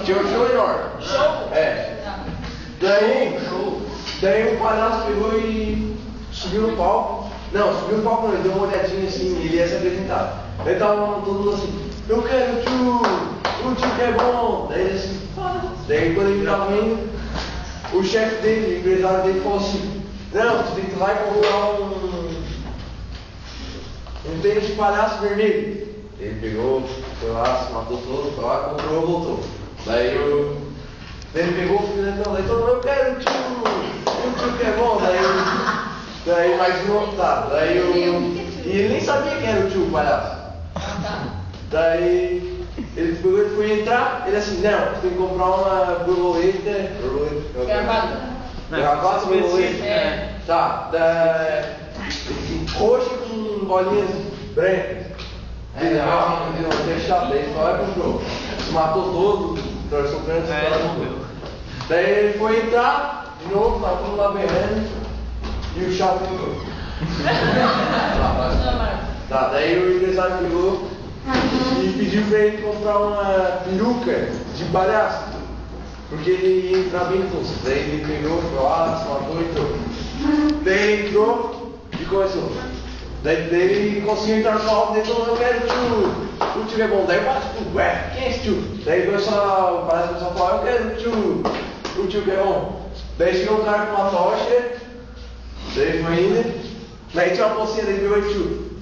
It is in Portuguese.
Tinha um show enorme. Show? É. Daí o palhaço pegou e subiu no palco. Não, subiu no palco não, ele deu uma olhadinha assim, ele ia se apresentar. Daí tava todo mundo assim, eu quero o tio que é bom. Daí ele assim, daí quando ele tava indo, o chefe dele, o empresário dele falou assim, não, tu tem que ir lá e comprar um tênis de palhaço vermelho. Ele pegou, foi lá, se matou todo, foi lá, comprou, voltou. Daí ele pegou o filho, daí todo mundo, eu quero o tio que é bom. Daí mais um outro, tá. E ele nem sabia quem era o tio, o palhaço. Daí ele pegou e foi entrar, ele assim, não, tem que comprar uma borboleta. Gravata, borboleta. Tá, roxa com bolinhas brancas. Fechado, daí só vai comprou. Se matou todo, torceu o canto, daí ele foi entrar, de novo, tava todo lá berrando, e o chato entrou. Tá, daí o empresário pegou e pediu pra ele comprar uma peruca de palhaço, porque ele ia entrar bem tosco. Daí ele pegou, foi lá, se matou e entrou. Daí ele entrou e começou. Daí ele conseguiu entrar no palco dele, eu quero o tio é bom. Daí o palhaço, ué, quem é esse tio? Daí o palhaço começou a falar, eu quero o tio que é bom. Daí chegou um cara com uma tocha, daí foi indo, daí tinha uma pocinha, daí pegou o tio.